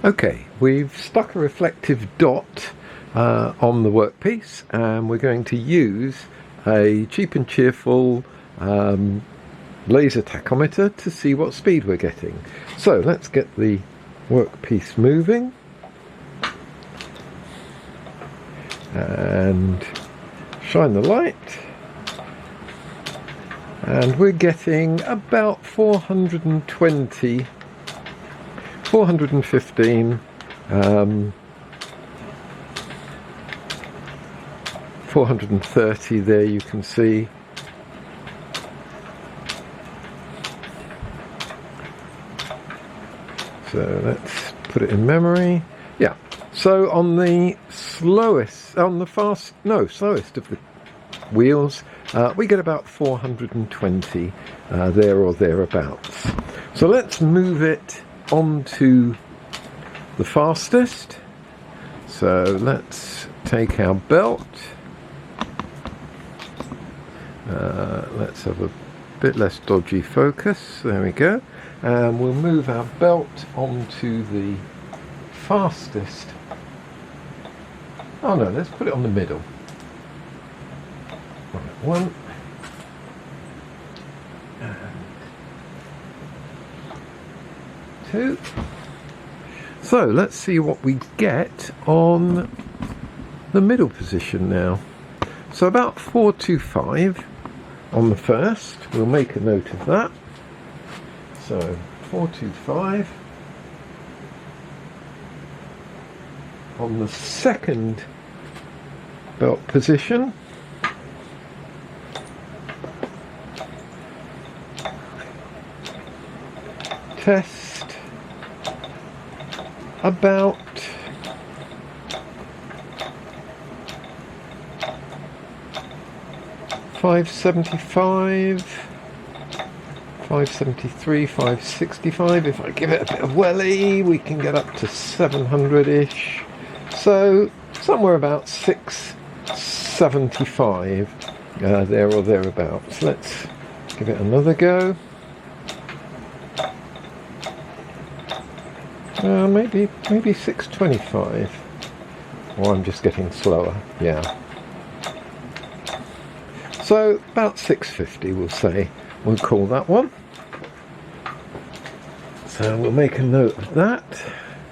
Okay, we've stuck a reflective dot on the workpiece, and we're going to use a cheap and cheerful laser tachometer to see what speed we're getting. So let's get the workpiece moving and shine the light, and we're getting about 420, 415, 430 there you can see. So let's put it in memory. Yeah, so on the slowest of the wheels, we get about 420 there or thereabouts. So let's move it onto the fastest. So let's take our belt. Let's have a bit less dodgy focus. There we go. And we'll move our belt onto the fastest. Oh no, let's put it on the middle. Right, 1 and 2. So let's see what we get on the middle position now. So about 425 on the first. We'll make a note of that. So 425 on the second belt position. Test about 575, 573, 565. If I give it a bit of welly, we can get up to 700-ish. So somewhere about 675 there or thereabouts. Let's give it another go. Maybe 625. Or I'm just getting slower. Yeah. So about 650, we'll say. We'll call that one. So we'll make a note of that.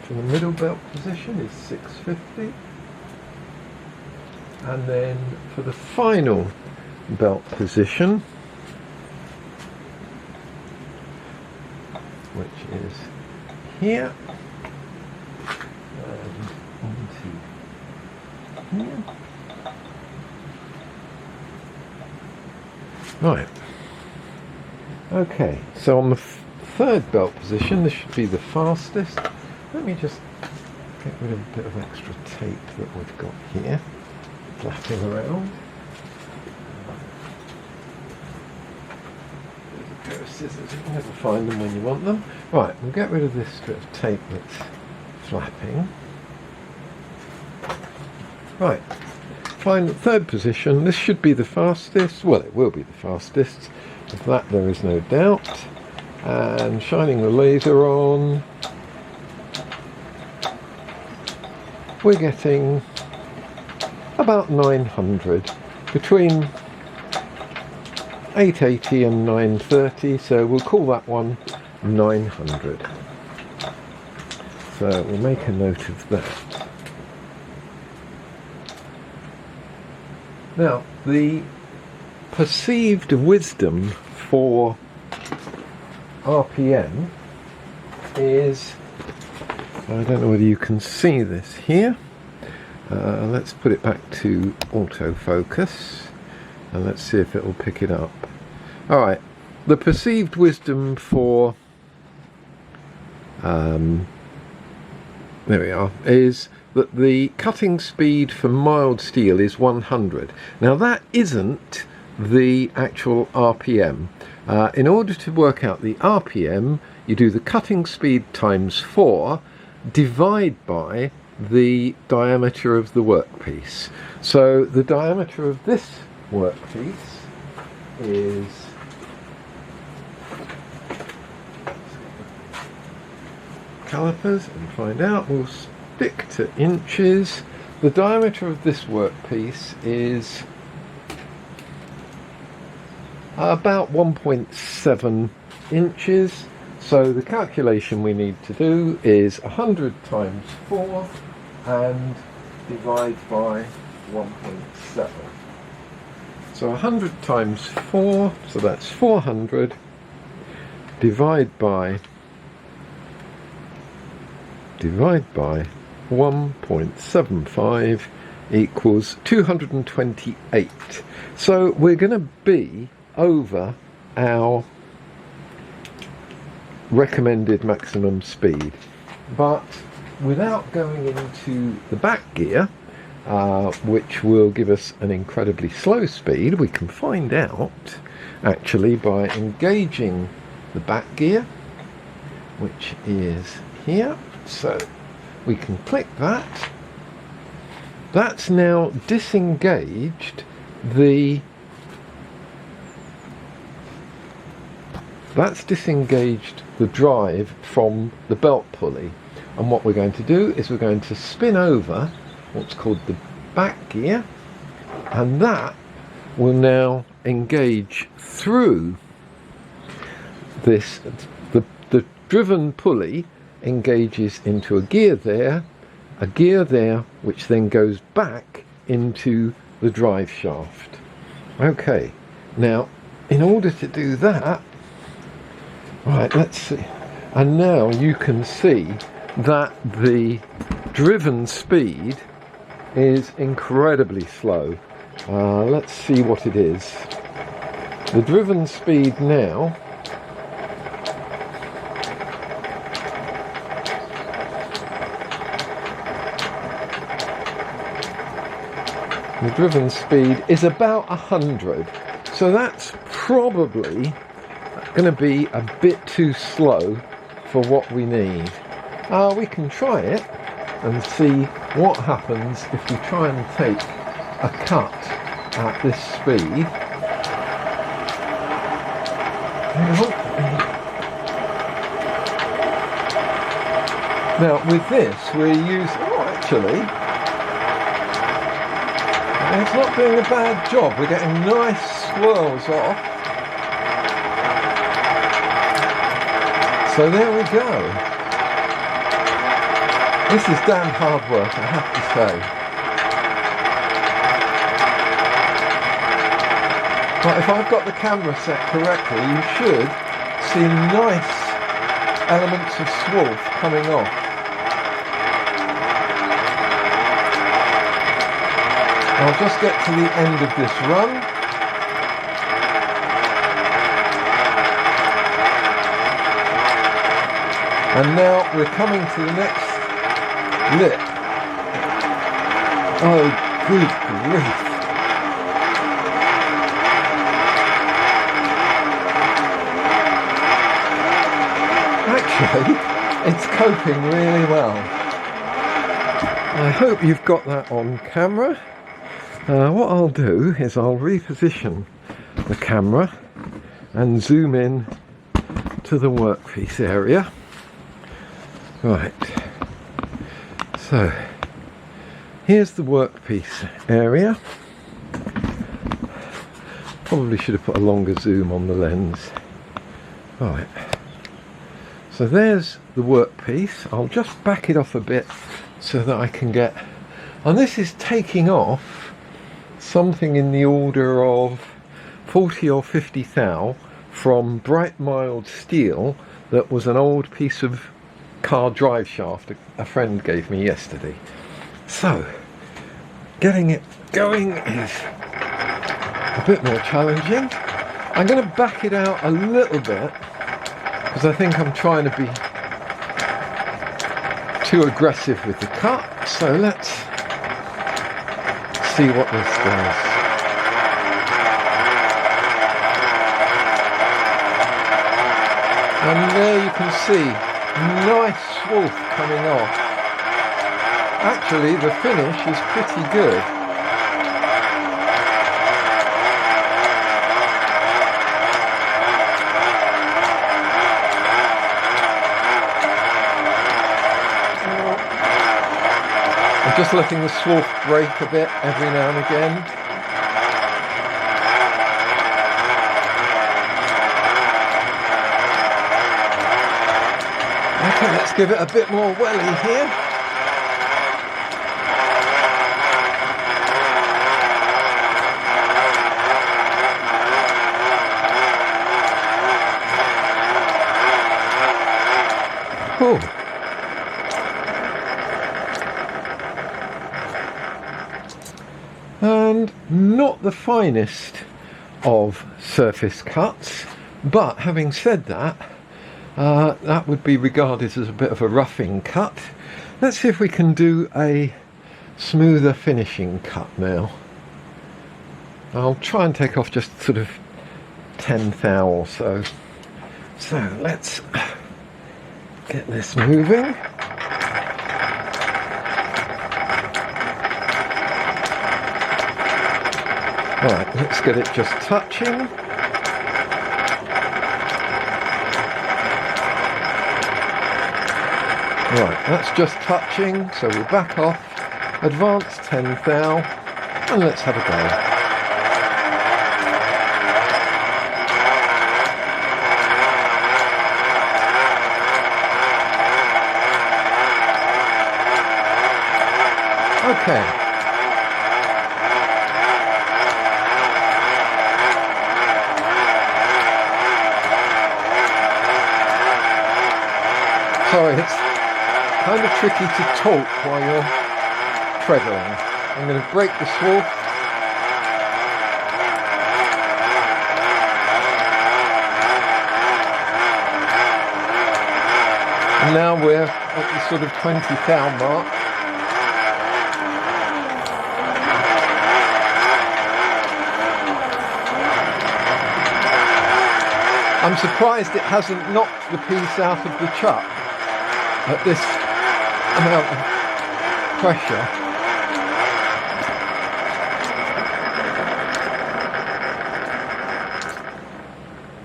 For the middle belt position is 650. And then for the final belt position, which is here and onto here. Right. Okay, so on the third belt position, this should be the fastest. Let me just get rid of a bit of extra tape that we've got here, flapping around. There's a pair of scissors, you can never find them when you want them. Right, we'll get rid of this strip of tape that's flapping. Right. Final third position, this should be the fastest. Well, it will be the fastest, of that there is no doubt. And shining the laser on, we're getting about 900, between 880 and 930, so we'll call that one 900. So we'll make a note of that. Now, the perceived wisdom for RPM is, I don't know whether you can see this here. Let's put it back to autofocus and let's see if it will pick it up. Alright, the perceived wisdom for, there we are, is that the cutting speed for mild steel is 100. Now that isn't the actual RPM. In order to work out the RPM, you do the cutting speed times 4, divide by the diameter of the workpiece. So the diameter of this workpiece is calipers and find out. We'll stick to inches. The diameter of this workpiece is about 1.7 inches. So the calculation we need to do is 100 times 4 and divide by 1.7. So 100 times 4, so that's 400, divide by 1.75 equals 228. So we're going to be over our recommended maximum speed, but without going into the back gear, which will give us an incredibly slow speed, we can find out actually by engaging the back gear, which is here. So we can click that. That's now disengaged the drive from the belt pulley, and what we're going to do is we're going to spin over what's called the back gear, and that will now engage through this. The driven pulley engages into a gear there, which then goes back into the drive shaft. Okay, now in order to do that, right, let's see, and now you can see that the driven speed is incredibly slow. Let's see what it is. The driven speed now is about 100, so that's probably going to be a bit too slow for what we need. We can try it and see what happens if we try and take a cut at this speed. Now with this we're using, it's not doing a bad job. We're getting nice swirls off. So there we go. This is damn hard work, I have to say. But if I've got the camera set correctly, you should see nice elements of swirl coming off. I'll just get to the end of this run. And now we're coming to the next lip. Oh, good grief. Actually, it's coping really well. I hope you've got that on camera. What I'll do is I'll reposition the camera and zoom in to the workpiece area. Right, so here's the workpiece area. Probably should have put a longer zoom on the lens. Right, so there's the workpiece. I'll just back it off a bit so that I can get, and this is taking off something in the order of 40 or 50 thou from bright mild steel that was an old piece of car drive shaft a friend gave me yesterday. So getting it going is a bit more challenging. I'm going to back it out a little bit because I think I'm trying to be too aggressive with the cut, so let's see what this does. And there you can see nice swoosh coming off. Actually the finish is pretty good. Just letting the swarf break a bit every now and again. Okay, let's give it a bit more welly here. Cool. And not the finest of surface cuts, but having said that, that would be regarded as a bit of a roughing cut. Let's see if we can do a smoother finishing cut now. I'll try and take off just sort of 10th thou or so. So let's get this moving. Right, let's get it just touching. Right, that's just touching, so we'll back off, advance 10th thou, and let's have a go. Okay. Sorry, it's kind of tricky to talk while you're treadling. I'm going to break the swarf. And now we're at the sort of 20 thou mark. I'm surprised it hasn't knocked the piece out of the chuck at this amount of pressure.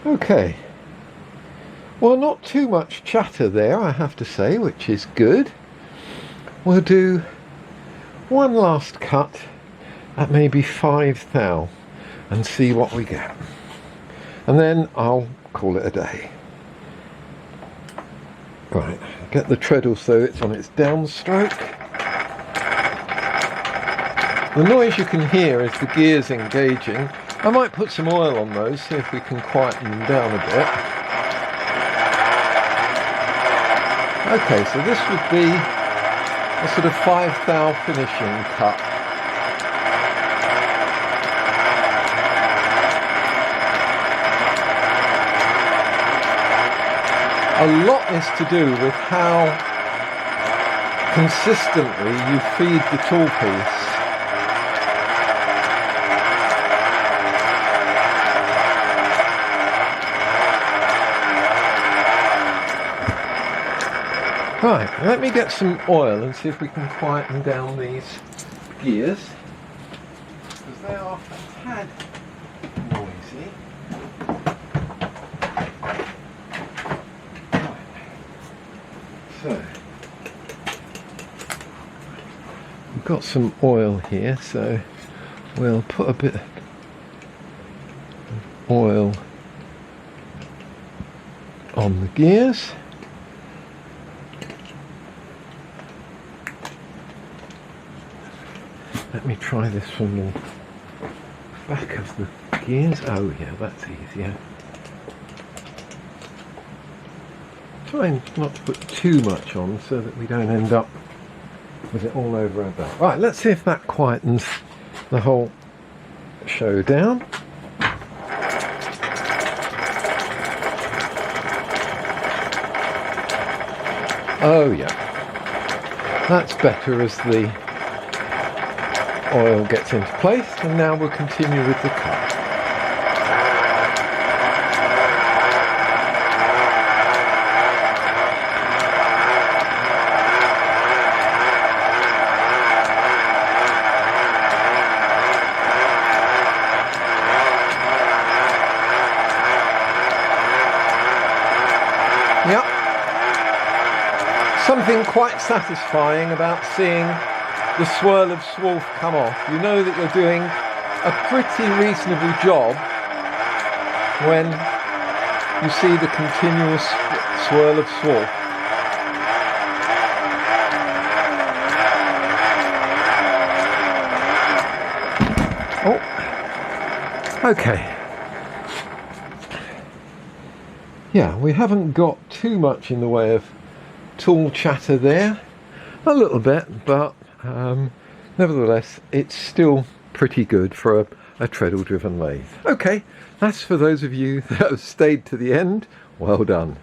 Okay. Well, not too much chatter there, I have to say, which is good. We'll do one last cut at maybe 5 thou and see what we get. And then I'll call it a day. Right, get the treadle so it's on its downstroke. The noise you can hear is the gears engaging. I might put some oil on those, see if we can quieten them down a bit. Okay, so this would be a sort of 5 thou finishing cut. A lot is to do with how consistently you feed the tool piece. Right, let me get some oil and see if we can quieten down these gears, because they are a tad noisy. So, we've got some oil here, so we'll put a bit of oil on the gears. Let me try this from the back of the gears. Oh yeah, that's easier. Trying not to put too much on so that we don't end up with it all over our belt. Right, let's see if that quietens the whole show down. Oh yeah, that's better as the oil gets into place, and now we'll continue with the cut. Yep. Something quite satisfying about seeing the swirl of swarf come off, you know that you're doing a pretty reasonable job when you see the continuous swirl of swarf. Oh, okay. Yeah, we haven't got too much in the way of tool chatter there. A little bit, but nevertheless, it's still pretty good for a treadle driven lathe. Okay, that's for those of you that have stayed to the end. Well done.